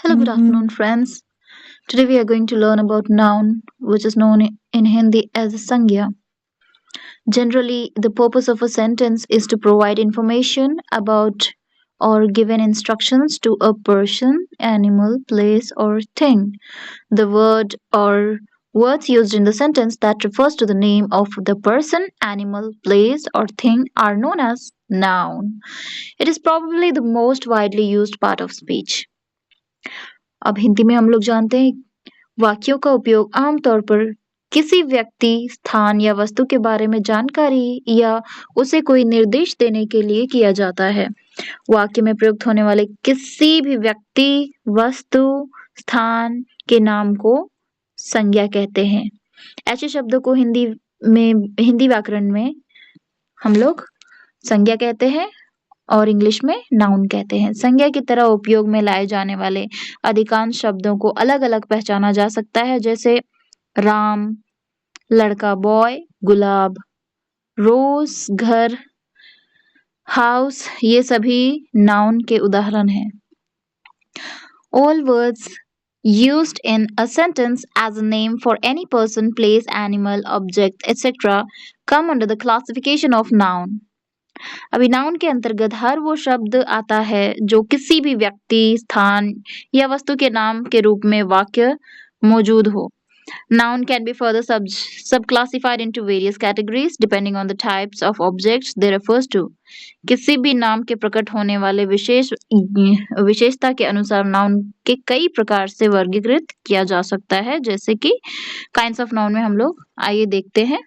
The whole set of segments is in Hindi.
Hello, good afternoon, friends. Today we are going to learn about noun, which is known in Hindi as a sangya. Generally, the purpose of a sentence is to provide information about or given instructions to a person, animal, place, or thing. The word or words used in the sentence that refers to the name of the person, animal, place, or thing are known as noun. It is probably the most widely used part of speech. अब हिंदी में हम लोग जानते हैं वाक्यों का उपयोग आमतौर पर किसी व्यक्ति, स्थान या वस्तु के बारे में जानकारी या उसे कोई निर्देश देने के लिए किया जाता है। वाक्य में प्रयुक्त होने वाले किसी भी व्यक्ति, वस्तु, स्थान के नाम को संज्ञा कहते हैं। ऐसे शब्दों को हिंदी व्याकरण में हम लोग संज्ञा कहते हैं और इंग्लिश में नाउन कहते हैं। संज्ञा की तरह उपयोग में लाए जाने वाले अधिकांश शब्दों को अलग-अलग पहचाना जा सकता है, जैसे राम, लड़का बॉय, गुलाब, रोज, घर, हाउस, ये सभी नाउन के उदाहरण हैं। All words used in a sentence as a name for any person, place, animal, object, etc. come under the classification of noun. अभी नाउन के अंतर्गत हर वो शब्द आता है जो किसी भी व्यक्ति, स्थान या वस्तु के नाम के रूप में वाक्य मौजूद हो। Noun can be further subclassified into various categories depending on the types of objects they refers to. किसी भी नाम के प्रकट होने वाले विशेषता के अनुसार नाउन के कई प्रकार से वर्गीकृत किया जा सकता है, जैसे कि काइंड्स ऑफ नाउन में हम लोग आइए देखते हैं।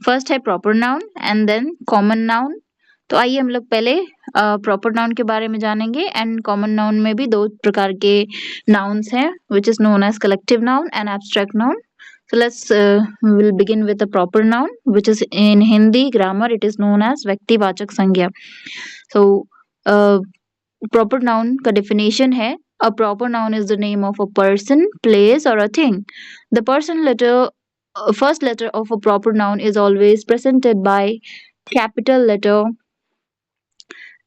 फर्स्ट है proper noun and then common noun. तो आइए हम लोग पहले प्रॉपर नाउन के बारे में जानेंगे एंड कॉमन नाउन में भी दो प्रकार के नाउन्स हैं which is known as collective noun and abstract noun. So we'll begin with the proper noun, which is in Hindi grammar it is known as व्यक्तिवाचक संज्ञा. So proper noun का definition है a proper noun is the name of a person, place or a thing. The first letter of a proper noun is always presented by capital letter.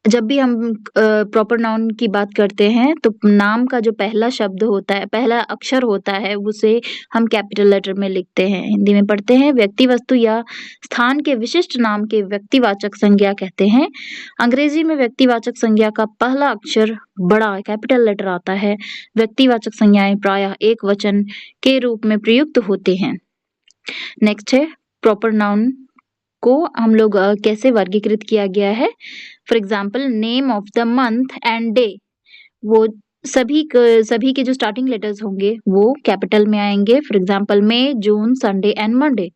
जब भी हम प्रॉपर नाउन की बात करते हैं तो नाम का जो पहला शब्द होता है, पहला अक्षर होता है, उसे हम कैपिटल लेटर में लिखते हैं। हिंदी में पढ़ते हैं व्यक्ति, वस्तु या स्थान के विशिष्ट नाम के व्यक्तिवाचक संज्ञा कहते हैं। अंग्रेजी में व्यक्तिवाचक संज्ञा का पहला अक्षर बड़ा कैपिटल लेटर आता है। व्यक्तिवाचक संज्ञाएं प्रायः एक वचन के रूप में प्रयुक्त होते हैं। नेक्स्ट है प्रॉपर नाउन को हम लोग कैसे वर्गीकृत किया गया है। For example name of the month and day, वो सभी के जो स्टार्टिंग लेटर्स होंगे वो कैपिटल में आएंगे। For example May, June, Sunday and Monday.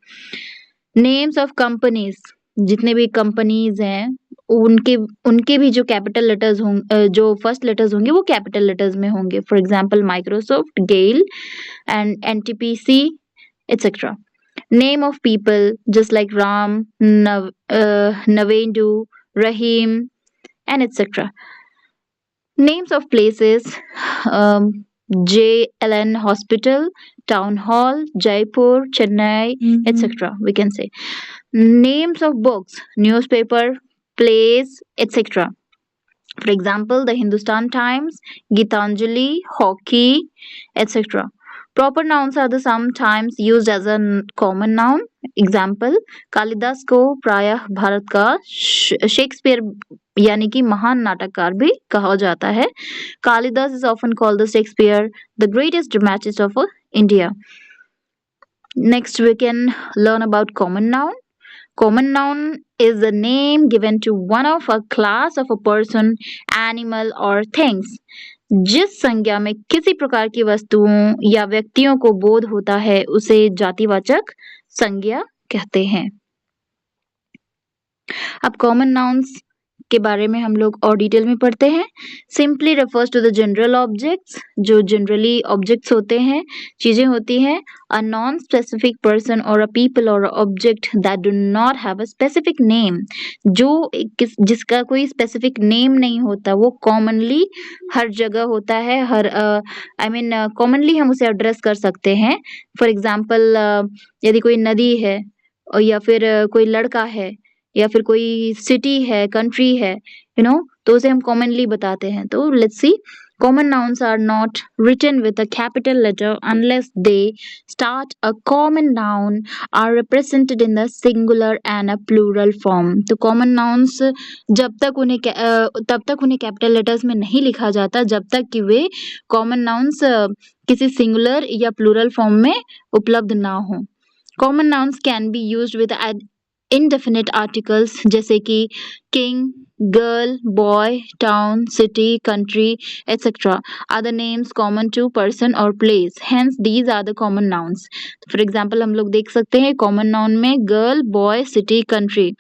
Names of companies, जितने भी कंपनीज हैं उनके भी जो कैपिटल लेटर्स होंगे, जो फर्स्ट लेटर्स होंगे वो कैपिटल लेटर्स में होंगे। For example Microsoft, GAIL and NTPC etcetera. Name of people just like Ram, Navendu, Rahim and etc. Names of places JLN Hospital, Town Hall, Jaipur, Chennai, etc. We can say. Names of books, newspaper, plays, etc. For example, the Hindustan Times, Gitanjali, hockey, etc. Proper nouns are the sometimes used as a common noun. Example, Kalidas को प्रायः भारत का शेक्सपियर यानी कि महान नाटककार भी कहा जाता है। Kalidas is often called the Shakespeare, the greatest dramatist of India. Next, we can learn about common noun. Common noun is the name given to one of a class of a person, animal or things. जिस संज्ञा में किसी प्रकार की वस्तुओं या व्यक्तियों को बोध होता है उसे जातिवाचक संज्ञा कहते हैं। अब कॉमन नाउन्स के बारे में हम लोग और डिटेल में पढ़ते हैं। Simply refers to the general objects, जो जनरली ऑब्जेक्ट्स होते हैं, चीजें होती हैं। अ नॉन स्पेसिफिक पर्सन और अ पीपल और object that do not have a specific name, जो जिसका कोई स्पेसिफिक नेम नहीं होता, वो कॉमनली हर जगह होता है। कॉमनली हम उसे एड्रेस कर सकते हैं। फॉर एग्जाम्पल यदि कोई नदी है या फिर कोई लड़का है या फिर कोई सिटी है, कंट्री है, तो उसे हम कॉमनली बताते हैं। तो let's see Common nouns are not written with a capital letter unless they start a common noun, are represented in the singular and a plural form. तो common nouns तब तक उन्हें कैपिटल लेटर्स में नहीं लिखा जाता जब तक कि वे कॉमन नाउन्स किसी सिंगुलर या प्लूरल फॉर्म में उपलब्ध ना हो. Common nouns can be used with indefinite articles जैसे कि king, girl, boy, town, city, country, etc. are the names common to person or place. Hence, these are the common nouns. For example, हम लोग देख सकते हैं common noun में girl, boy, city, country.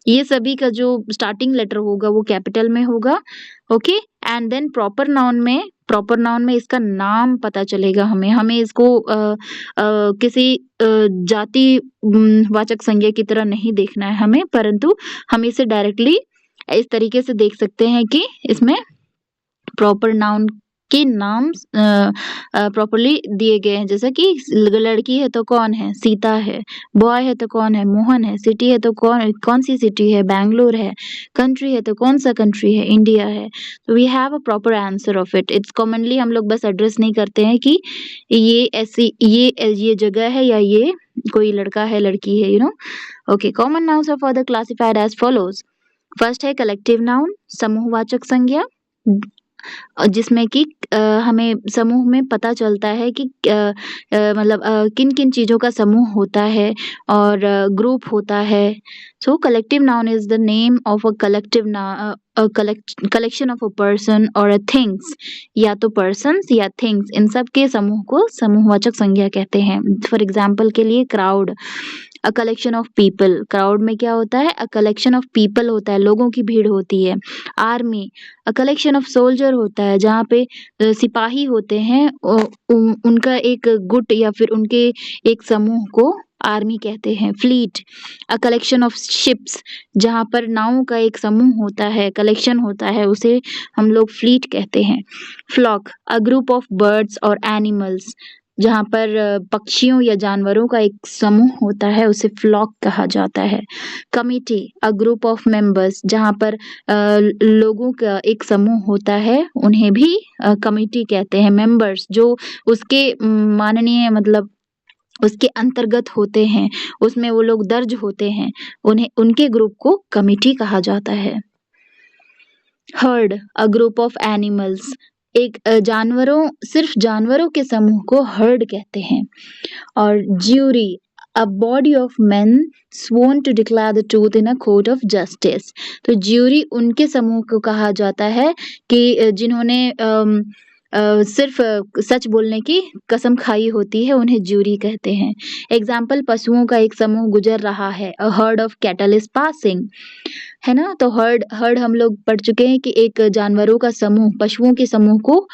ये सभी का जो starting letter होगा वो capital में होगा. Okay and then proper noun में इसका नाम पता चलेगा हमें इसको किसी जाति वाचक संज्ञा की तरह नहीं देखना है हमें, परंतु हम इसे डायरेक्टली इस तरीके से देख सकते हैं कि इसमें प्रॉपर नाउन के नाम प्रॉपरली दिए गए हैं. जैसा कि लड़की है तो कौन है, सीता है. बॉय है तो कौन है, मोहन है. सिटी है तो कौन सी सिटी है, बैंगलोर है. कंट्री है तो कौन सा कंट्री है, इंडिया है. तो we have a proper answer of it. It's commonly हम लोग बस एड्रेस नहीं करते हैं कि ये ऐसी ये जगह है या ये कोई लड़का है लड़की है, okay. Common nouns are further classified as follows. First है कलेक्टिव नाउन, समूहवाचक संज्ञा, जिसमें कि हमें समूह में पता चलता है कि मतलब किन किन चीज़ों का समूह होता है और ग्रुप होता है. So collective noun is the name of a collection of a person और अ थिंग्स. या तो पर्सन्स या थिंग्स, इन सब के समूह को समूहवाचक संज्ञा कहते हैं. फॉर एग्जाम्पल के लिए crowd, a collection of people. Crowd में क्या होता है, अ कलेक्शन ऑफ पीपल होता है, लोगों की भीड़ होती है. Army, a collection of soldier होता है, जहाँ पे सिपाही होते हैं, उनका एक गुट या फिर उनके एक समूह को आर्मी कहते हैं. Fleet, a collection of ships, जहाँ पर नावों का एक समूह होता है, कलेक्शन होता है, उसे हम लोग फ्लीट कहते हैं. Flock, a group of birds और एनिमल्स, जहाँ पर पक्षियों या जानवरों का एक समूह होता है, उसे फ्लॉक कहा जाता है. Committee, a group of members, जहाँ पर लोगों का एक समूह होता है, उन्हें भी कमिटी कहते हैं. मेंबर्स जो उसके माननीय मतलब उसके अंतर्गत होते हैं, उसमें वो लोग दर्ज होते हैं, उनके ग्रुप को कमिटी कहा जाता है. Heard, a group of animals, एक सिर्फ जानवरों के समूह को हर्ड कहते हैं. और jury, a body of main sworn to declare the truth in a court of justice. तो ज्यूरी उनके समूह को कहा जाता है कि जिन्होंने सिर्फ सच बोलने की कसम खाई होती है, उन्हें ज्यूरी कहते हैं. एग्जाम्पल, पशुओं का एक समूह गुजर रहा है, a herd of cattle is passing, है ना. तो हर्ड हम लोग पढ़ चुके हैं कि एक जानवरों का समूह, पशुओं के समूह को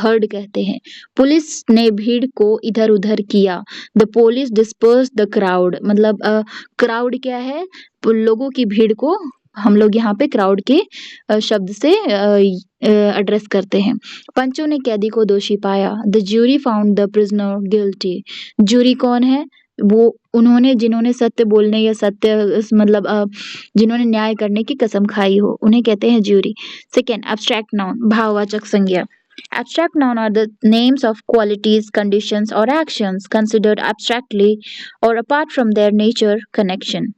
हर्ड कहते हैं. पुलिस ने भीड़ को इधर उधर किया, the police disperse the crowd. मतलब क्राउड क्या है, लोगों की भीड़ को हम लोग यहाँ पे क्राउड के शब्द से एड्रेस करते हैं. पंचों ने कैदी को दोषी पाया, the jury found the prisoner guilty. Jury कौन है, वो जिन्होंने सत्य बोलने या मतलब जिन्होंने न्याय करने की कसम खाई हो, उन्हें कहते हैं ज्यूरी. सेकेंड, एब्स्ट्रैक्ट नाउन, भाववाचक संज्ञा. Abstract noun are the names of qualities, conditions, or actions considered abstractly or apart from their nature connection.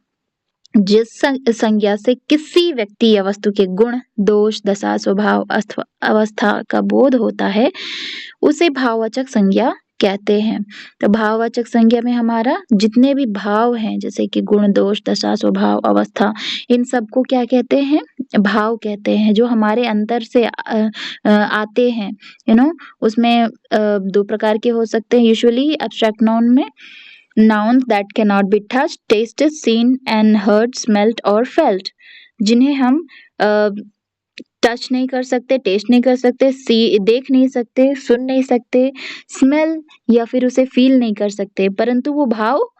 जिस संज्ञा से किसी व्यक्ति या वस्तु के गुण, दोष, दशा, स्वभाव अथवा अवस्था का बोध होता है, उसे भाववाचक संज्ञा कहते हैं. तो भाववाचक संज्ञा में हमारा जितने भी भाव हैं, जैसे कि गुण, दोष, दशा, स्वभाव, अवस्था, इन सबको क्या कहते हैं, भाव कहते हैं. जो हमारे अंतर से आते हैं, उसमें दो प्रकार के हो सकते हैं यूजुअली एब्स्ट्रैक्ट नाउन में. Nouns that cannot be touched, tasted, seen and heard, smelt or felt. जिन्हें हम टच नहीं कर सकते, टेस्ट नहीं कर सकते, देख नहीं सकते, सुन नहीं सकते, स्मेल या फिर उसे फील नहीं कर सकते, परंतु वो भाव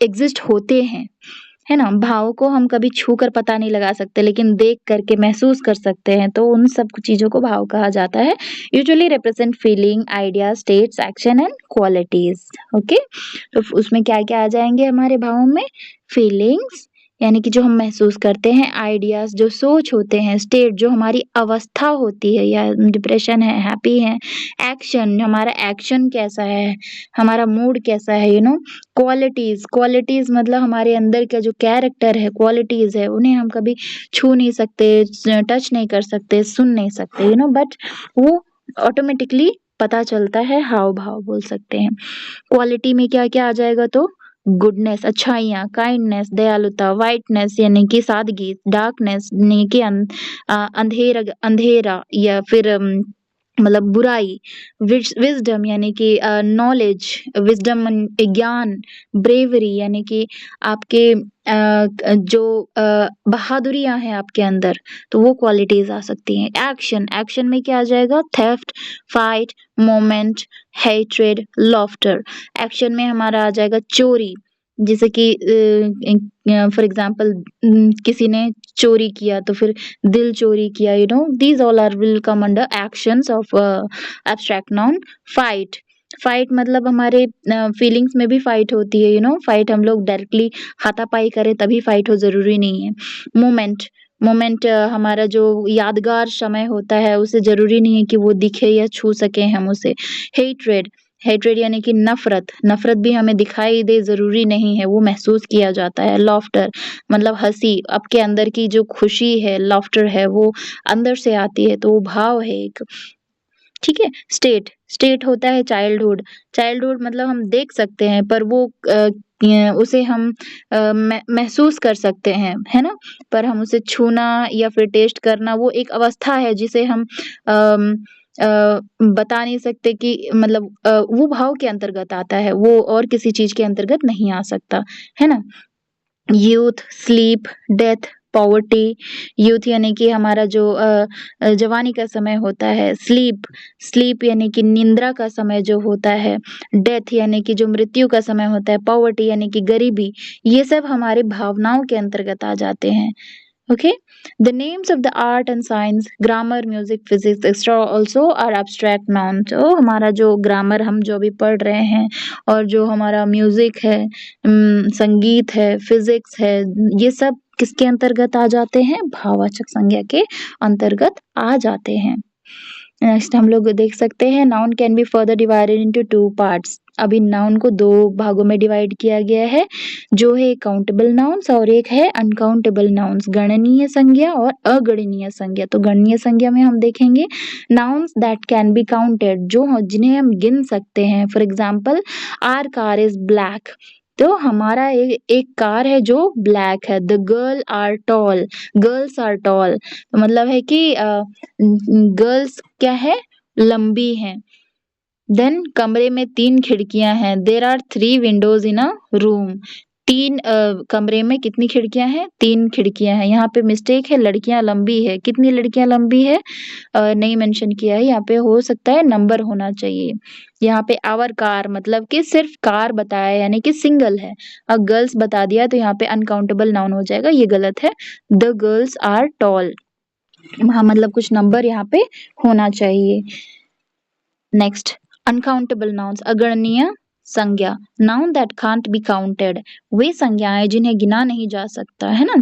एग्जिस्ट होते हैं, है ना. भाव को हम कभी छू कर पता नहीं लगा सकते, लेकिन देख करके महसूस कर सकते हैं, तो उन सब चीजों को भाव कहा जाता है. Usually represent feeling, idea, states, action and qualities. Okay, तो उसमें क्या क्या आ जाएंगे हमारे भावों में, फीलिंग्स, यानी कि जो हम महसूस करते हैं, आइडियाज़ जो सोच होते हैं, स्टेट जो हमारी अवस्था होती है या डिप्रेशन है, हैप्पी है, एक्शन हमारा एक्शन कैसा है, हमारा मूड कैसा है, क्वालिटीज़ क्वालिटीज़ मतलब हमारे अंदर का जो कैरेक्टर है, क्वालिटीज़ है, उन्हें हम कभी छू नहीं सकते, टच नहीं कर सकते, सुन नहीं सकते, बट वो ऑटोमेटिकली पता चलता है, हाव-भाव बोल सकते हैं। क्वालिटी में क्या-क्या आ जाएगा तो गुडनेस, अच्छाइयाँ, काइंडनेस, दयालुता, व्हाइटनेस यानी कि सादगी, डार्कनेस यानी कि अंधेरा या फिर मतलब बुराई, विज़डम यानी कि नॉलेज, विज़डम ज्ञान, ब्रेवरी यानी कि आपके जो बहादुरियाँ हैं आपके अंदर, तो वो क्वालिटीज़ आ सकती हैं। एक्शन, एक्शन में क्या आ जाएगा? Theft, fight, moment, hatred, laughter. Action में हमारा आ जाएगा चोरी, जैसे कि फॉर एग्ज़ाम्पल किसी ने चोरी किया तो फिर दिल चोरी किया, these all are will come under actions of abstract noun. Fight, fight मतलब हमारे फीलिंग्स में भी फाइट होती है, फाइट हम लोग डायरेक्टली हाथापाई करें तभी फाइट हो ज़रूरी नहीं है। मोमेंट, मोमेंट हमारा जो यादगार समय होता है उसे ज़रूरी नहीं है कि वो दिखे या छू सकें हम उसे। हेट्रेड, हेट्रेड यानी कि नफ़रत, नफ़रत भी हमें दिखाई दे ज़रूरी नहीं है, वो महसूस किया जाता है। लॉफ्टर मतलब हँसी, आपके अंदर की जो खुशी है, लॉफ्टर है वो अंदर से आती है, तो वो भाव है एक। ठीक है? स्टेट, स्टेट होता है चाइल्डहुड, चाइल्डहुड मतलब हम देख सकते हैं पर वो उसे हम महसूस कर सकते हैं, है ना? पर हम उसे छूना या फिर टेस्ट करना वो एक अवस्था है जिसे हम अम बता नहीं सकते कि मतलब वो भाव के अंतर्गत आता है, वो और किसी चीज़ के अंतर्गत नहीं आ सकता, है ना? Youth, sleep, death, poverty, youth यानी कि हमारा जो जवानी का समय होता है, स्लीप, स्लीप यानी कि निंद्रा का समय जो होता है, डेथ यानी कि जो मृत्यु का समय होता है, पॉवर्टी यानी कि गरीबी, ये सब हमारी भावनाओं के अंतर्गत आ जाते हैं। Okay, the names of the art and science, grammar, music, physics, extra also are abstract nouns. तो हमारा जो ग्रामर हम जो भी पढ़ रहे हैं और जो हमारा म्यूजिक है, संगीत है, फिजिक्स है, ये सब किसके अंतर्गत आ जाते हैं? भाववाचक संज्ञा के अंतर्गत आ जाते हैं। नेक्स्ट हम लोग देख सकते हैं noun can be further divided into 2 parts. अभी नाउन को 2 भागों में डिवाइड किया गया है, जो है काउंटेबल नाउन्स और एक है अनकाउंटेबल नाउन्स, गणनीय संज्ञा और अगणनीय संज्ञा। तो गणनीय संज्ञा में हम देखेंगे nouns that can be counted, जिन्हें हम गिन सकते हैं। For example our car is black, तो हमारा एक कार है जो ब्लैक है। The girl are tall, girls are tall, तो मतलब है कि गर्ल्स क्या है? लंबी हैं। देन कमरे में 3 खिड़कियाँ हैं। There are 3 windows in a room. 3 कमरे में कितनी खिड़कियाँ हैं? 3 खिड़कियाँ हैं। यहाँ पे मिस्टेक है, लड़कियाँ लंबी है। कितनी लड़कियाँ लंबी है? नहीं मेंशन किया है, यहाँ पे हो सकता है नंबर होना चाहिए। यहाँ पे आवर कार मतलब कि सिर्फ कार बताया है, यानी कि सिंगल है। गर्ल्स बता दिया तो यहाँ पे अनकाउंटेबल नाउन हो जाएगा, ये गलत है। द गर्ल्स आर टॉल, हाँ मतलब कुछ नंबर यहाँ पे होना चाहिए। नेक्स्ट अनकाउंटेबल नाउन्स, अगणनीय संज्ञा, noun that can't be counted, वे संज्ञाएं जिन्हें गिना नहीं जा सकता, है ना?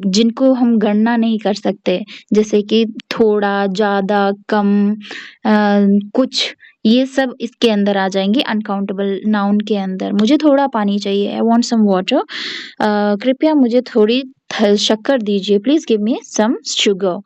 जिनको हम गणना नहीं कर सकते, जैसे कि थोड़ा, ज़्यादा, कम, कुछ, ये सब इसके अंदर आ जाएंगे अनकाउंटेबल नाउन के अंदर। मुझे थोड़ा पानी चाहिए, आई वांट सम वाटर, कृपया मुझे थोड़ी शक्कर दीजिए, please give me some sugar.